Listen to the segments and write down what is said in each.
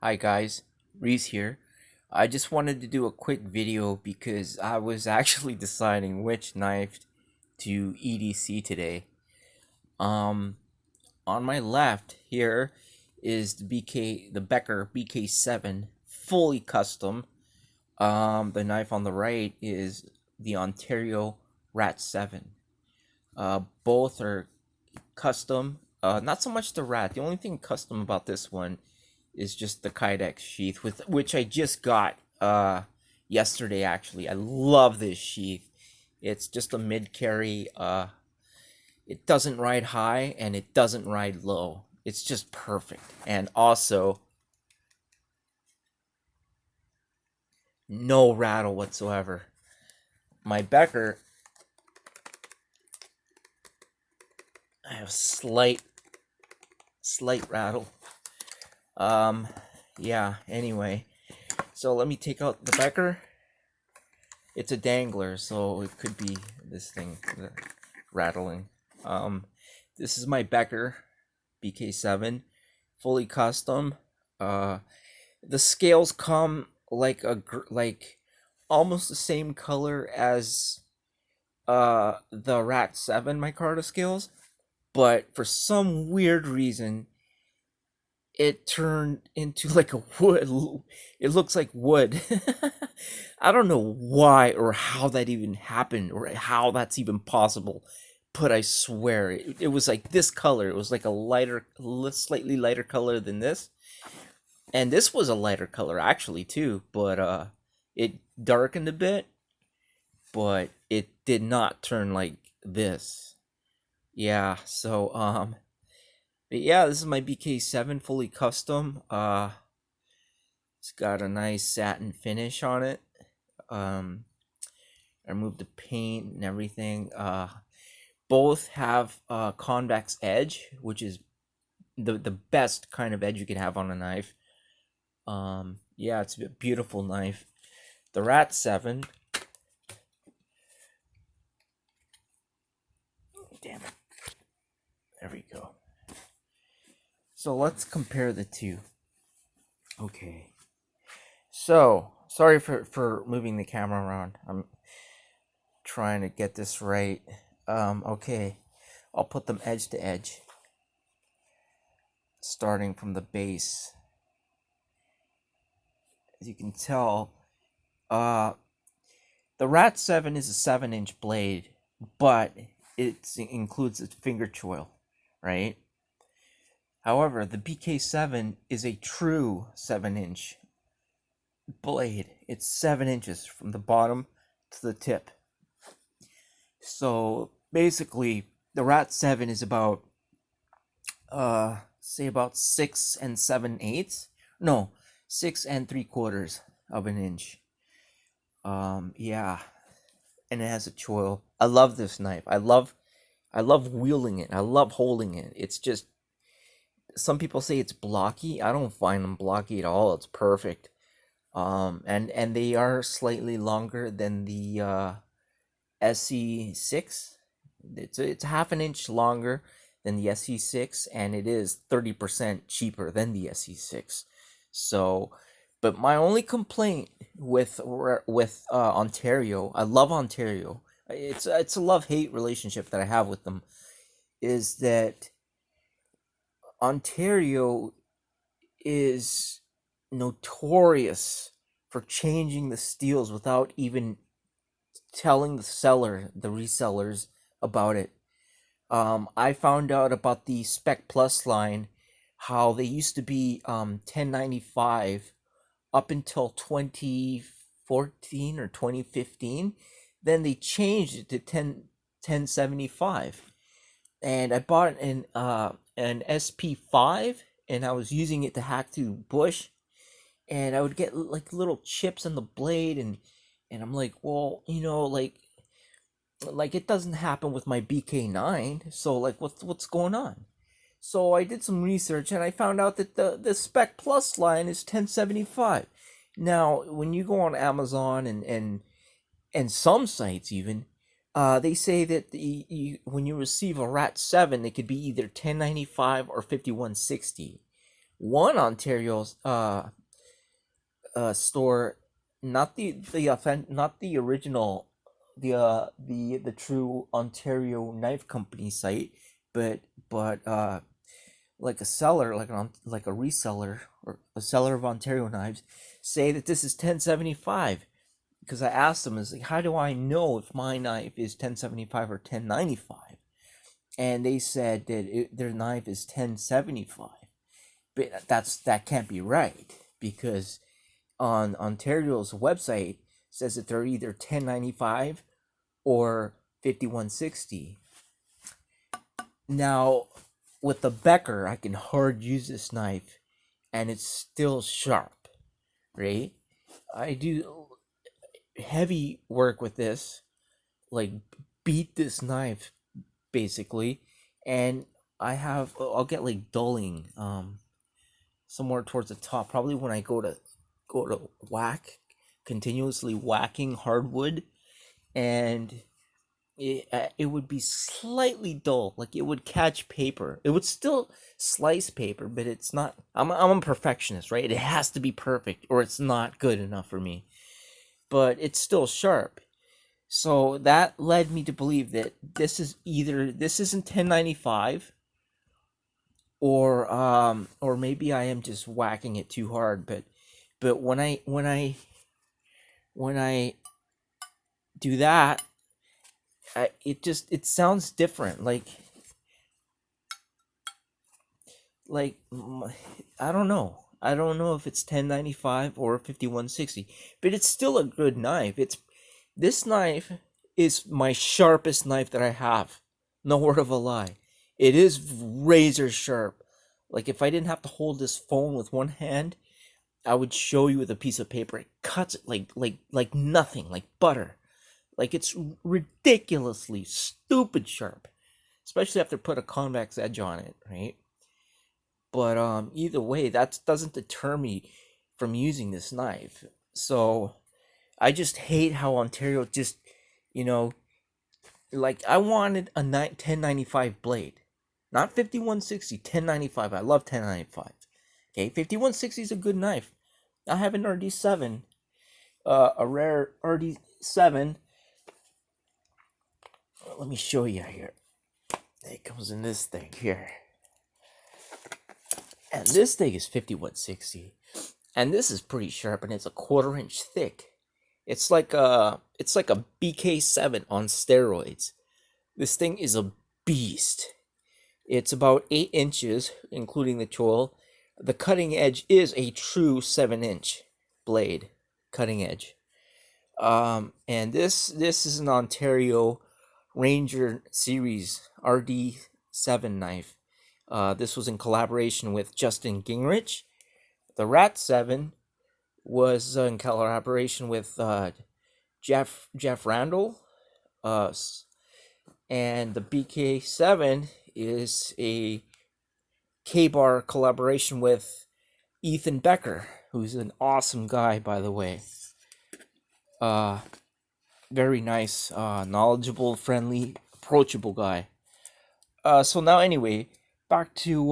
Hi guys, Reese here. I just wanted to do a quick video because I was actually deciding which knife to EDC today. Um, on my left here is the Becker BK7 fully custom. The knife on the right is the Ontario RAT7. Both are custom. Not so much the rat. The only thing custom about this one is just the Kydex sheath, with which I just got yesterday. Actually, I love this sheath. It's just a mid carry. It doesn't ride high and it doesn't ride low. It's just perfect. And also, no rattle whatsoever. My Becker, I have slight rattle. Yeah. Anyway, so let me take out the Becker. It's a dangler, so it could be this thing rattling. This is my Becker BK7, fully custom. The scales come like almost the same color as the RAT7 micarta scales, but for some weird reason it turned into like a wood. It looks like wood. I don't know why or how that even happened or how that's even possible, but I swear it was like this color. It was like a slightly lighter color than this, and this was a lighter color actually too. But it darkened a bit, but it did not turn like this. Yeah. So but yeah, this is my BK7 fully custom. It's got a nice satin finish on it. I removed the paint and everything. Both have convex edge, which is the best kind of edge you can have on a knife. Yeah, it's a beautiful knife. The RAT7. Damn it. There we go. So let's compare the two. Okay. So, sorry for moving the camera around. I'm trying to get this right. Okay. I'll put them edge to edge, starting from the base. As you can tell, the RAT7 is a 7-inch blade, but it includes a finger choil, right? However, the BK7 is a true 7-inch blade. It's 7 inches from the bottom to the tip. So basically, the RAT7 is about, say about 6 7/8. No, 6 3/4 of an inch. Yeah, and it has a choil. I love this knife. I love wielding it. I love holding it. It's just, some people say it's blocky. I don't find them blocky at all. It's perfect. And they are slightly longer than the SC6. It's half an inch longer than the SC6, and it is 30% cheaper than the SC6. So, but my only complaint with Ontario, I love Ontario. It's a love-hate relationship that I have with them, is that Ontario is notorious for changing the steels without even telling the resellers about it. I found out about the Spec Plus line, how they used to be 1095 up until 2014 or 2015. Then they changed it to 1075, and I bought an SP5, and I was using it to hack through bush, and I would get like little chips on the blade, and I'm like, well, like it doesn't happen with my BK9, so like what's going on? So I did some research and I found out that the Spec Plus line is 1075. Now, when you go on Amazon and some sites even, they say that when you receive a RAT7, it could be either 1095 or 5160. one Ontario store, not not the original, the true Ontario Knife Company site, but like a seller, like a reseller or a seller of Ontario knives, say that this is 1075. Because I asked them, is like, how do I know if my knife is 1075 or 1095? And they said that their knife is 1075. But that can't be right, because on Ontario's website says that they're either 1095 or 5160. Now, with the Becker, I can hard use this knife and it's still sharp, right? I do heavy work with this, like beat this knife basically, and I'll get like dulling somewhere towards the top, probably when I go to whack, continuously whacking hardwood, and it would be slightly dull, like it would catch paper. It would still slice paper, but it's not. I'm a perfectionist, right? It has to be perfect, or it's not good enough for me. But it's still sharp. So that led me to believe that this isn't 1095, or maybe I am just whacking it too hard. But when I do that, it sounds different. Like I don't know. I don't know if it's 1095 or 5160, but it's still a good knife. This knife is my sharpest knife that I have. No word of a lie. It is razor sharp. Like if I didn't have to hold this phone with one hand, I would show you with a piece of paper. It cuts it like nothing, like butter. Like it's ridiculously stupid sharp, especially after put a convex edge on it, right? But either way, that doesn't deter me from using this knife. So I just hate how Ontario just, you know, like I wanted a 1095 blade, not 5160, 1095. I love 1095. Okay, 5160 is a good knife. I have an RD7, a rare RD7. Let me show you here. It comes in this thing here. And this thing is 5160. And this is pretty sharp, and it's a 1/4 inch thick. It's like a BK7 on steroids. This thing is a beast. It's about 8 inches, including the choil. The cutting edge is a true 7-inch blade, cutting edge. And this is an Ontario Ranger Series RD7 knife. This was in collaboration with Justin Gingrich. The RAT7 was in collaboration with Jeff Randall. And the BK7 is a K-Bar collaboration with Ethan Becker, who's an awesome guy, by the way. Very nice, knowledgeable, friendly, approachable guy. So now anyway, back to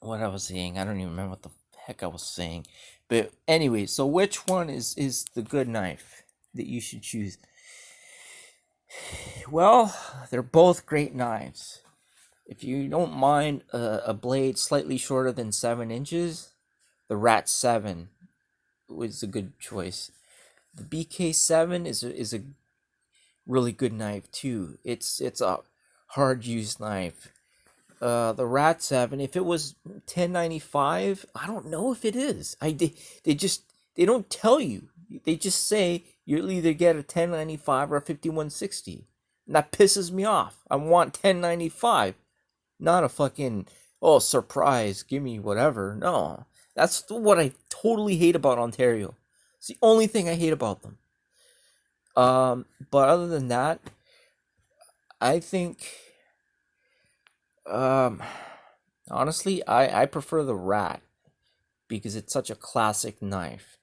what I was saying. I don't even remember what the heck I was saying. But anyway, so which one is the good knife that you should choose? Well, they're both great knives. If you don't mind a blade slightly shorter than 7 inches, the RAT7 was a good choice. The BK7 is a really good knife too. It's a hard used knife. The RAT7, if it was 1095, I don't know if it is. They don't tell you. They just say you'll either get a 1095 or a 5160. And that pisses me off. I want 1095, not a fucking, oh, surprise, give me whatever. No. That's what I totally hate about Ontario. It's the only thing I hate about them. But other than that, I think honestly, I prefer the Rat because it's such a classic knife.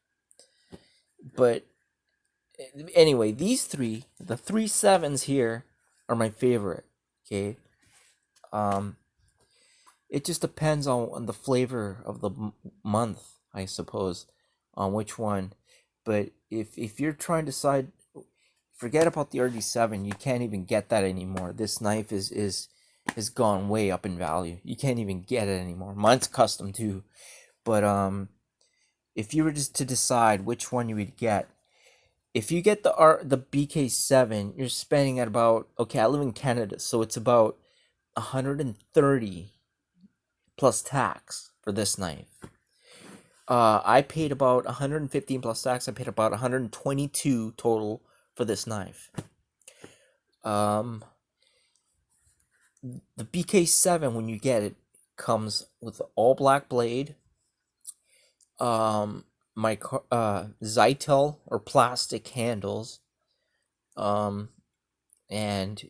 But anyway, the 3 7s here are my favorite. Okay. it just depends on the flavor of the month, I suppose, on which one. But if you're trying to decide, forget about the RD7. You can't even get that anymore. This knife is has gone way up in value. You can't even get it anymore. Mine's custom too. But if you were just to decide which one you would get, if you get the BK7, you're spending at about, okay, I live in Canada, so it's about 130 plus tax for this knife. I paid about 115 plus tax. I paid about 122 total for this knife. The BK7, when you get it, comes with all black blade, my Zytel or plastic handles, and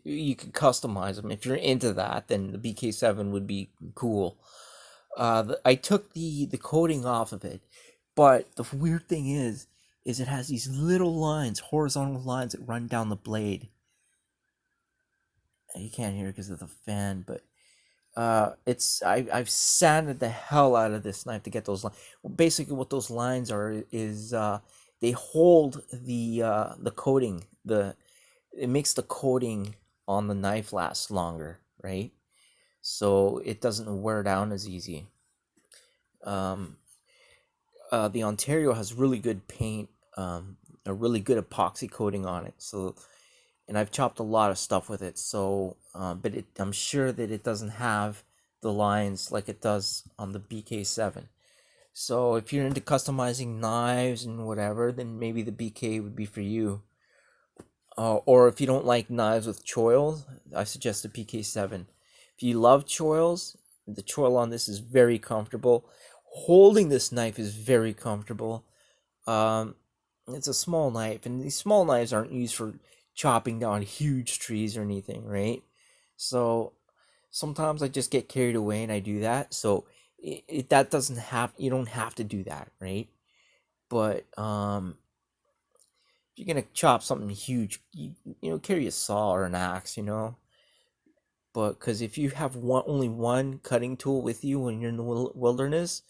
you can customize them. If you're into that, then the BK7 would be cool. I took the coating off of it, but the weird thing is it has these little lines, horizontal lines that run down the blade. You can't hear it because of the fan, but I've sanded the hell out of this knife to get those lines. Well, basically, what those lines are is they hold the coating. It makes the coating on the knife last longer, right? So it doesn't wear down as easy. The Ontario has really good paint, a really good epoxy coating on it. So, and I've chopped a lot of stuff with it. So, but I'm sure that it doesn't have the lines like it does on the BK7. So if you're into customizing knives and whatever, then maybe the BK would be for you. Or if you don't like knives with choils, I suggest the BK7. If you love choils, the choil on this is very comfortable. Holding this knife is very comfortable. It's a small knife, and these small knives aren't used for chopping down huge trees or anything, right? So sometimes I just get carried away and I do that. So that doesn't have, you don't have to do that, right? But if you're gonna chop something huge, carry a saw or an axe, But because if you have only one cutting tool with you when you're in the wilderness,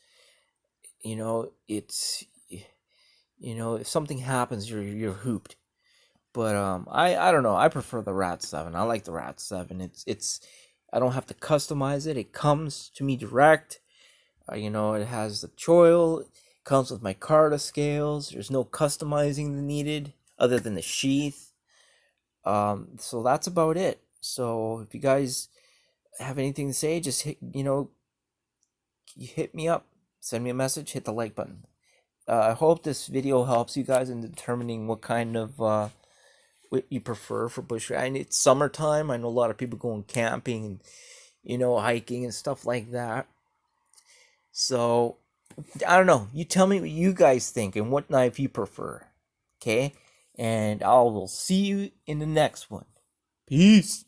it's if something happens, you're hooped. But I don't know. I prefer the RAT7. I like the RAT7. It's I don't have to customize it. It comes to me direct. It has the choil. It comes with my Carta scales. There's no customizing needed other than the sheath. So that's about it. So if you guys have anything to say, just hit me up, send me a message, hit the like button. I hope this video helps you guys in determining what kind of what you prefer for bushcraft. And it's summertime. I know a lot of people going camping and hiking and stuff like that. So I don't know. You tell me what you guys think and what knife you prefer. Okay? And I will see you in the next one. Peace.